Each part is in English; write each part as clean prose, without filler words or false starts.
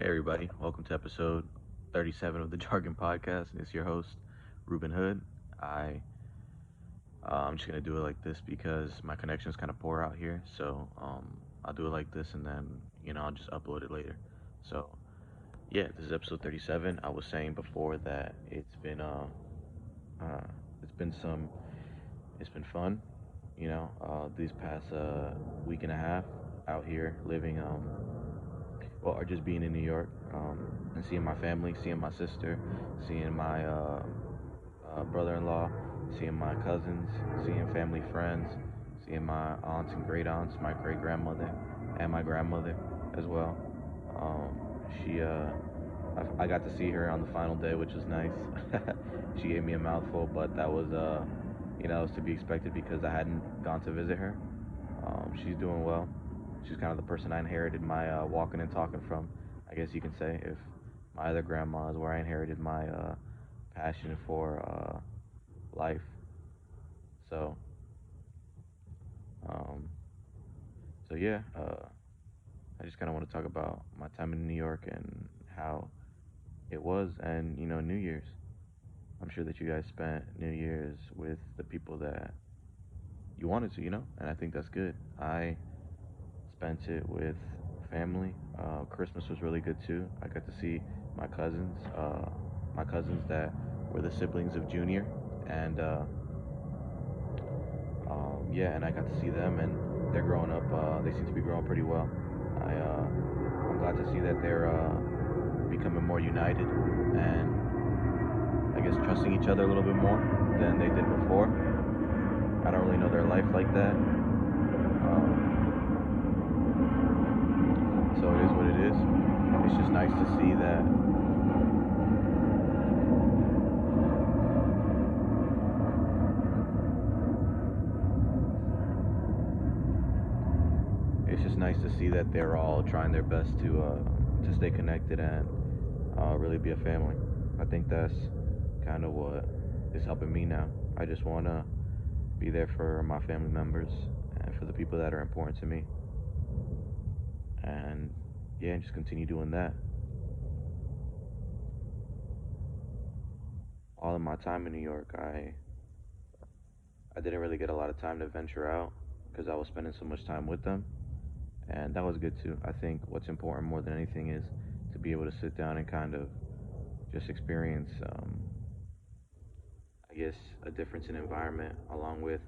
Hey everybody, welcome to episode 37 of the Jargon podcast. It's your host, Ruben Hood. I I'm just gonna do it like this because my connection is kind of poor out here. So I'll do it like this and then I'll just upload it later. So yeah, this is episode 37. I was saying before that uh it's been some it's been fun. These past week and a half out here living or just being in New York, and seeing my family, seeing my sister, seeing my brother-in-law, seeing my cousins, seeing family friends, seeing my aunts and great aunts, my great grandmother, and my grandmother as well. Um, she, I got to see her on the final day, which was nice. She gave me a mouthful, but that was, was to be expected because I hadn't gone to visit her. She's doing well. She's kind of the person I inherited my walking and talking from, I guess you can say. If my other grandma is where I inherited my passion for life. So, um, so yeah, I just kind of want to talk about my time in New York and how it was, and New Year's. I'm sure that you guys spent New Year's with the people that you wanted to, and I think that's good. I spent it with family. Christmas was really good too. I got to see my cousins, my cousins that were the siblings of Junior, and yeah, and I got to see them, and they're growing up. They seem to be growing pretty well. I'm glad to see that they're becoming more united, and I guess trusting each other a little bit more than they did before. I don't really know their life like that. So it is what it is. It's just nice to see that. It's just nice to see that they're all trying their best to stay connected and really be a family. I think that's kind of what is helping me now. I just want to be there for my family members and for the people that are important to me, and yeah, just continue doing that. All of my time in New York, I didn't really get a lot of time to venture out because I was spending so much time with them, and that was good too. I think what's important more than anything is to be able to sit down and kind of just experience, I guess, a difference in environment along with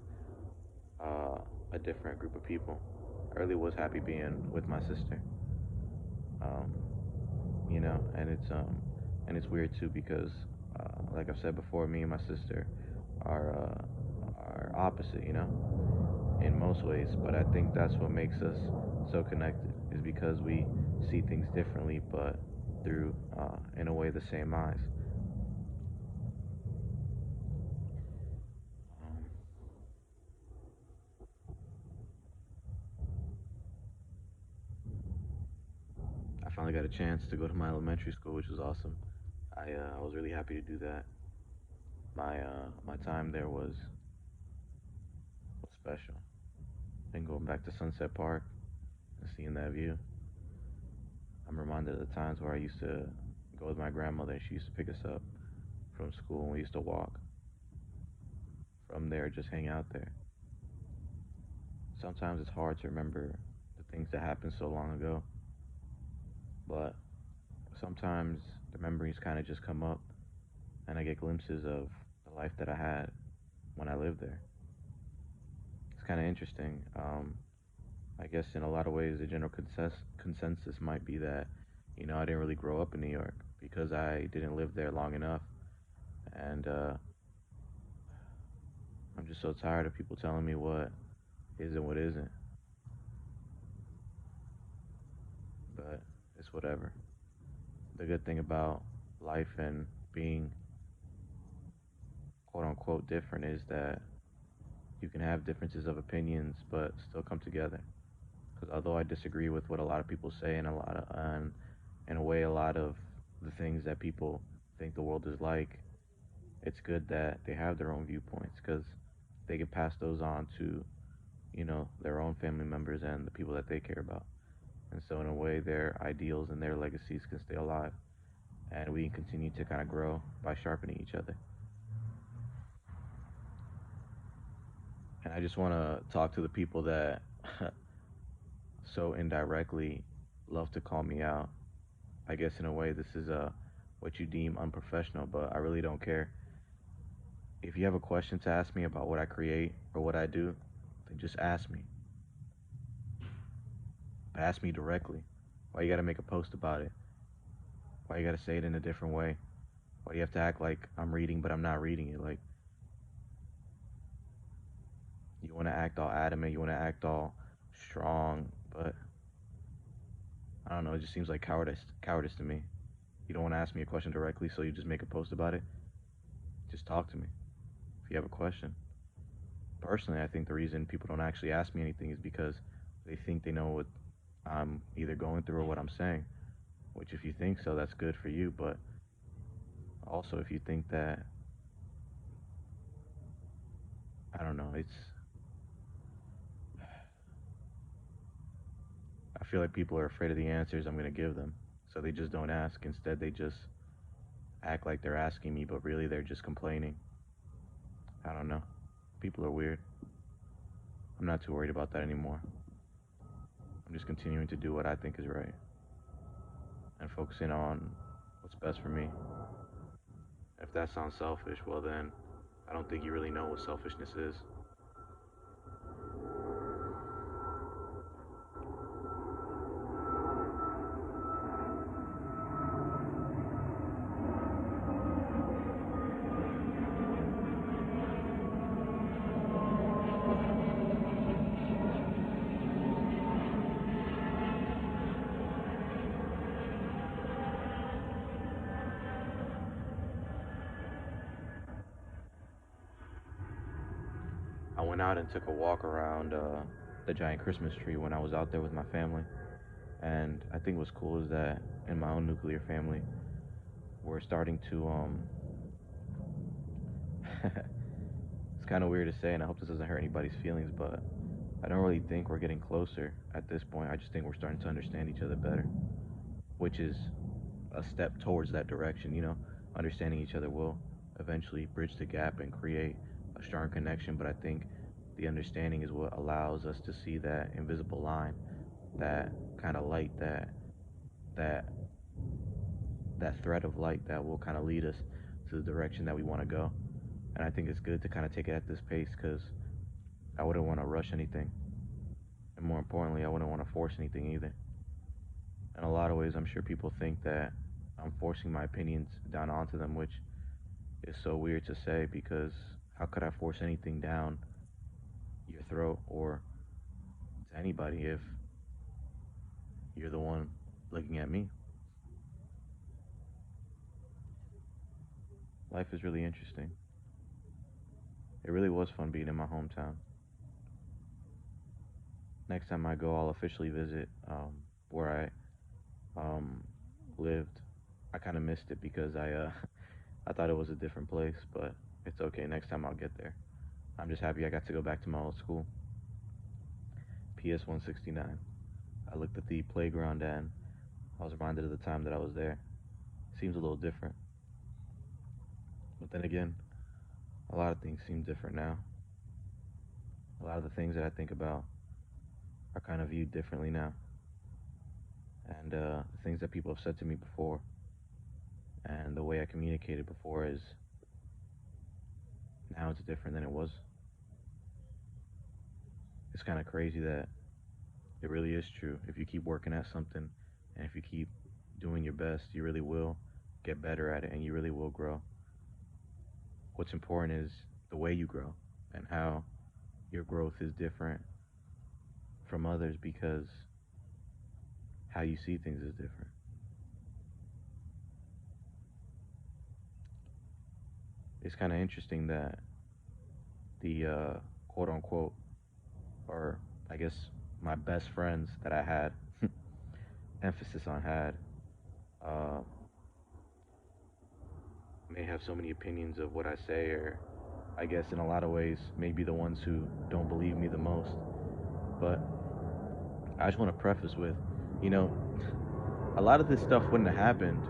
uh, a different group of people. I really was happy being with my sister, um, and it's weird too because, like I've said before, me and my sister are opposite, in most ways. But I think that's what makes us so connected is because we see things differently, but through, in a way, the same eyes. Um, I finally got a chance to go to my elementary school, which was awesome. I was really happy to do that. My time there was special. And going back to Sunset Park and seeing that view, I'm reminded of the times where I used to go with my grandmother. And she used to pick us up from school, and we used to walk from there, just hang out there. Sometimes it's hard to remember the things that happened so long ago, but sometimes the memories kind of just come up, and I get glimpses of the life that I had when I lived there. It's kind of interesting. I guess in a lot of ways, the general consensus might be that, I didn't really grow up in New York because I didn't live there long enough. And I'm just so tired of people telling me what is and what isn't. But it's whatever. The good thing about life and being quote unquote different is that you can have differences of opinions but still come together. Because although I disagree with what a lot of people say and in a way, a lot of the things that people think the world is like, it's good that they have their own viewpoints because they can pass those on to, their own family members and the people that they care about. And so, in a way, their ideals and their legacies can stay alive. And we can continue to kind of grow by sharpening each other. And I just want to talk to the people that so indirectly love to call me out. I guess in a way, this is what you deem unprofessional, but I really don't care. If you have a question to ask me about what I create or what I do, then just ask me. But ask me directly. Why you gotta make a post about it? Why you gotta say it in a different way? Why do you have to act like I'm reading but I'm not reading it? Like, you wanna act all adamant, you wanna act all strong, but I don't know, it just seems like cowardice to me. You don't wanna ask me a question directly, so you just make a post about it. Just talk to me if you have a question. Personally, I think the reason people don't actually ask me anything is because they think they know what I'm either going through or what I'm saying. Which, if you think so, that's good for you. But also, if you think that, I don't know, I feel like people are afraid of the answers I'm going to give them. So they just don't ask. Instead, they just act like they're asking me, but really they're just complaining. I don't know. People are weird. I'm not too worried about that anymore. I'm just continuing to do what I think is right and focusing on what's best for me. If that sounds selfish, well, then I don't think you really know what selfishness is. I went out and took a walk around the giant Christmas tree when I was out there with my family. And I think what's cool is that in my own nuclear family, we're starting to it's kind of weird to say, and I hope this doesn't hurt anybody's feelings, but I don't really think we're getting closer at this point. I just think we're starting to understand each other better, which is a step towards that direction. Understanding each other will eventually bridge the gap and create a strong connection. But I think the understanding is what allows us to see that invisible line, that kind of light, that that thread of light that will kind of lead us to the direction that we want to go. And I think it's good to kind of take it at this pace because I wouldn't want to rush anything. And more importantly, I wouldn't want to force anything either. In a lot of ways, I'm sure people think that I'm forcing my opinions down onto them, which is so weird to say because how could I force anything down your throat or to anybody if you're the one looking at me? Life is really interesting. It really was fun being in my hometown. Next time I go, I'll officially visit where I lived. I kind of missed it because I thought it was a different place, but it's okay. Next time I'll get there. I'm just happy I got to go back to my old school, PS 169. I looked at the playground and I was reminded of the time that I was there. Seems a little different, but then again, a lot of things seem different now. A lot of the things that I think about are kind of viewed differently now, and the things that people have said to me before and the way I communicated before is now it's different than it was. It's kind of crazy that it really is true. If you keep working at something and if you keep doing your best, you really will get better at it and you really will grow. What's important is the way you grow and how your growth is different from others because how you see things is different. It's kind of interesting that the quote unquote, or I guess my best friends that I had, emphasis on had, uh, may have so many opinions of what I say, or I guess in a lot of ways, maybe the ones who don't believe me the most. But I just want to preface with You know, a lot of this stuff wouldn't have happened.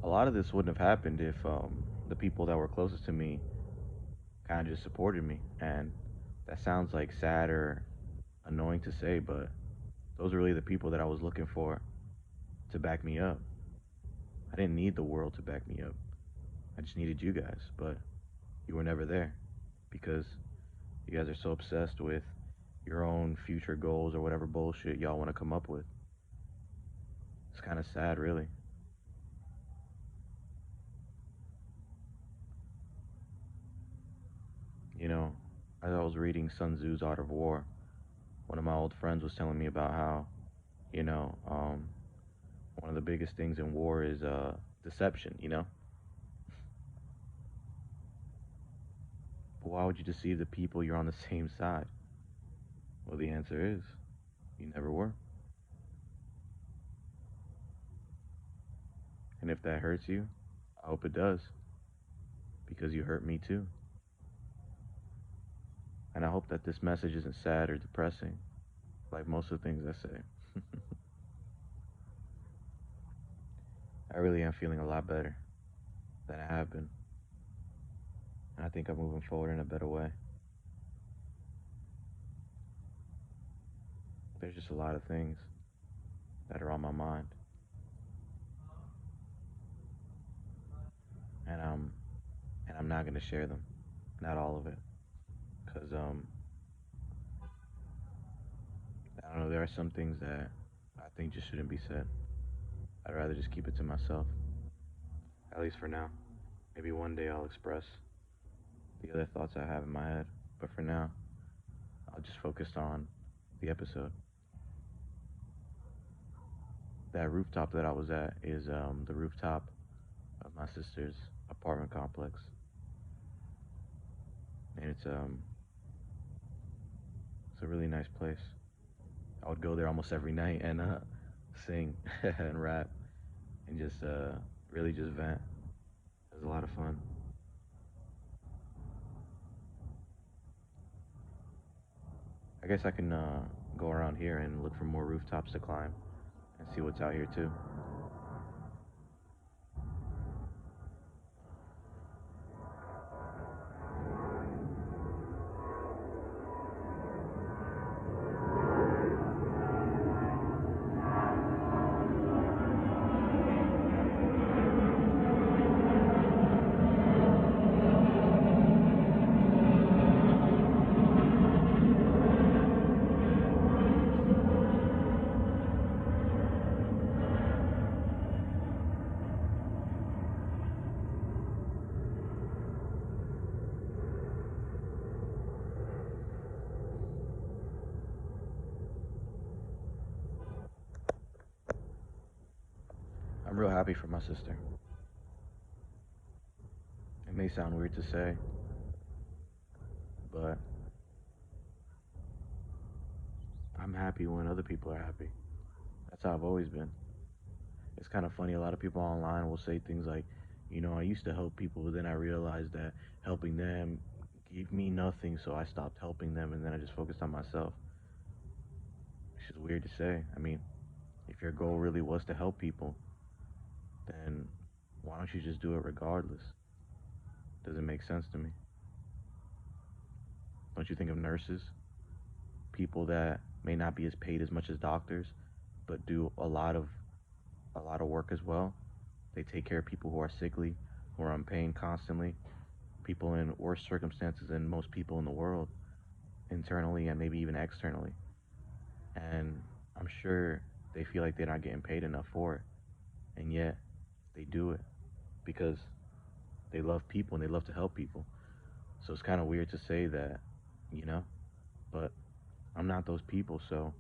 A lot of this wouldn't have happened if the people that were closest to me kind of just supported me. And that sounds like sad or annoying to say, but those are really the people that I was looking for to back me up. I didn't need the world to back me up. I just needed you guys, but you were never there because you guys are so obsessed with your own future goals or whatever bullshit y'all want to come up with. It's kind of sad, really. You know, as I was reading Sun Tzu's Art of War, one of my old friends was telling me about how, you know, one of the biggest things in war is deception, you know? But why would you deceive the people you're on the same side? Well, the answer is you never were. And if that hurts you, I hope it does, because you hurt me too. And I hope that this message isn't sad or depressing, like most of the things I say. I really am feeling a lot better than I have been. And I think I'm moving forward in a better way. There's just a lot of things that are on my mind. And I'm not gonna share them. Not all of it. Cause I don't know, there are some things that I think just shouldn't be said. I'd rather just keep it to myself. At least for now. Maybe one day I'll express the other thoughts I have in my head. But for now, I'll just focus on the episode. That rooftop that I was at is the rooftop of my sister's apartment complex. And it's a really nice place. I would go there almost every night and sing and rap and just really just vent. It was a lot of fun. I guess I can go around here and look for more rooftops to climb and see what's out here too. I'm real happy for my sister. It may sound weird to say, but I'm happy when other people are happy. That's how I've always been. It's kind of funny. A lot of people online will say things like, I used to help people, but then I realized that helping them gave me nothing, so I stopped helping them, and then I just focused on myself. It's just weird to say. I mean, if your goal really was to help people, then why don't you just do it regardless? Doesn't make sense to me. Don't you think of nurses, people that may not be as paid as much as doctors, but do a lot of work as well? They take care of people who are sickly, who are in pain constantly, people in worse circumstances than most people in the world, internally and maybe even externally. And I'm sure they feel like they're not getting paid enough for it. And yet they do it because They love people and they love to help people. So it's kind of weird to say that, you know, but I'm not those people, so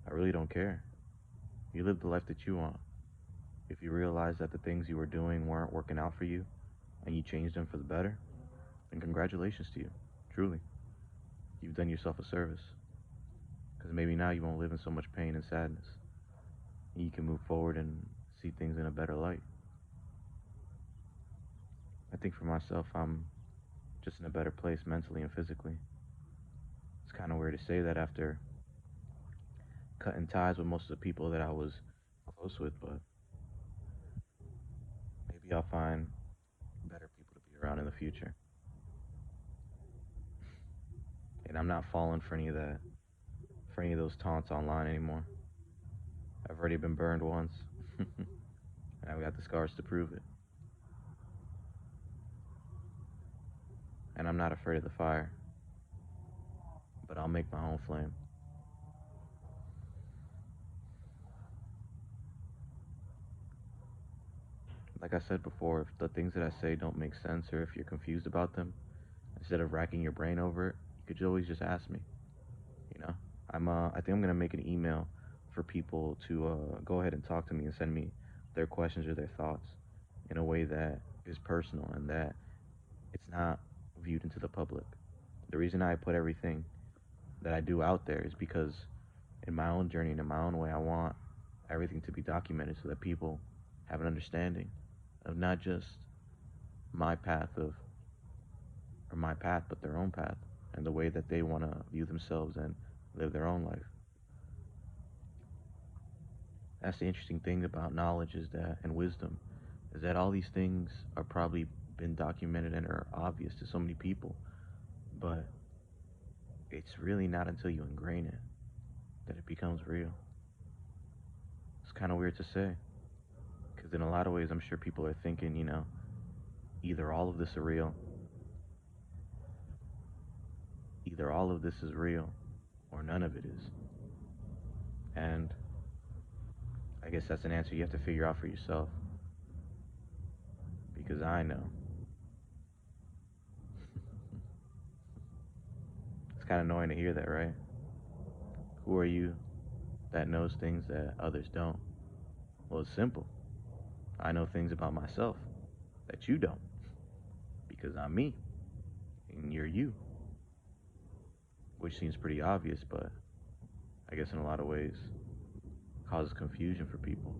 I really don't care. You live the life that you want. If you realize that the things you were doing weren't working out for you and you changed them for the better, then congratulations to you. Truly. You've done yourself a service. Because maybe now you won't live in so much pain and sadness. And you can move forward and see things in a better light. I think for myself, I'm just in a better place mentally and physically. It's kind of weird to say that after cutting ties with most of the people that I was close with, but maybe I'll find better people to be around in the future. And I'm not falling for any of that, for any of those taunts online anymore. I've already been burned once, and I've got the scars to prove it. And I'm not afraid of the fire, but I'll make my own flame. Like I said before, if the things that I say don't make sense or if you're confused about them, instead of racking your brain over it, you could always just ask me. You know, I think I'm gonna make an email for people to go ahead and talk to me and send me their questions or their thoughts in a way that is personal and that it's not viewed into the public. The reason I put everything that I do out there is because in my own journey and in my own way, I want everything to be documented so that people have an understanding of not just my path of or my path, but their own path and the way that they want to view themselves and live their own life. That's the interesting thing about knowledge is that and wisdom is that all these things are probably been documented and are obvious to so many people, but it's really not until you ingrain it that it becomes real. It's kind of weird to say because in a lot of ways, I'm sure people are thinking, either all of this is real, either all of this is real, or none of it is. And I guess that's an answer you have to figure out for yourself because I know. It's kind of annoying to hear that, right? Who are you that knows things that others don't? Well, it's simple. I know things about myself that you don't because I'm me and you're you, which seems pretty obvious, but I guess in a lot of ways causes confusion for people.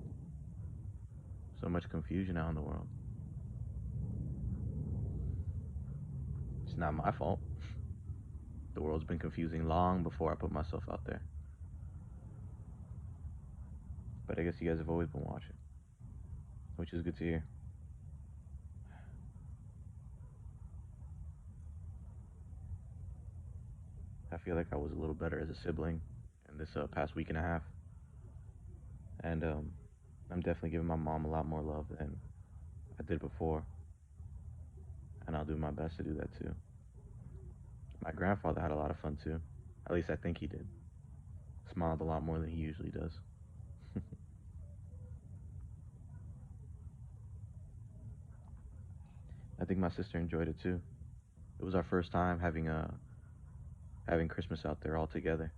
So much confusion out in the world. It's not my fault. The world's been confusing long before I put myself out there. But I guess you guys have always been watching, which is good to hear. I feel like I was a little better as a sibling in this past week and a half. And I'm definitely giving my mom a lot more love than I did before. And I'll do my best to do that too. My grandfather had a lot of fun too. At least I think he did. Smiled a lot more than he usually does. I think my sister enjoyed it too. It was our first time having Christmas out there all together.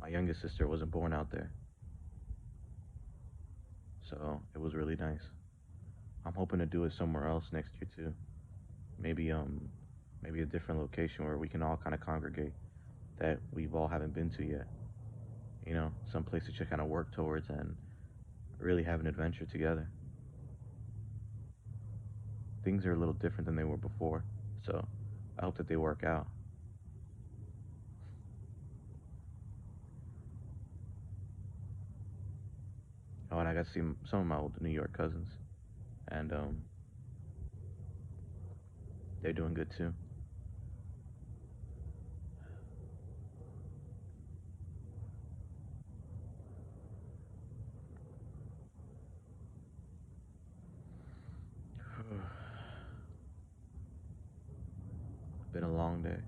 My youngest sister wasn't born out there, so it was really nice. I'm hoping to do it somewhere else next year too. Maybe maybe a different location where we can all kind of congregate that we've all haven't been to yet. Some place to kind of work towards and really have an adventure together. Things are a little different than they were before, so I hope that they work out. Oh, and I got to see some of my old New York cousins, and they're doing good too. Been a long day,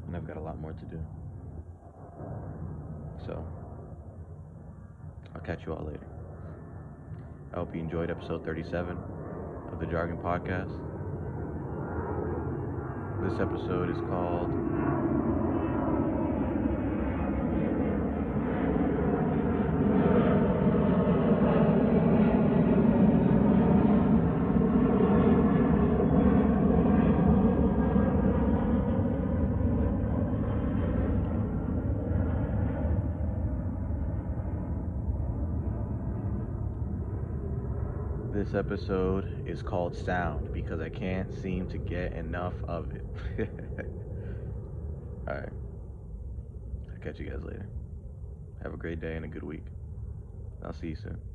and I've got a lot more to do. So I'll catch you all later. I hope you enjoyed episode 37 of the Jargon podcast. This episode is called This episode is called Sound because I can't seem to get enough of it. Alright. I'll catch you guys later. Have a great day and a good week. I'll see you soon.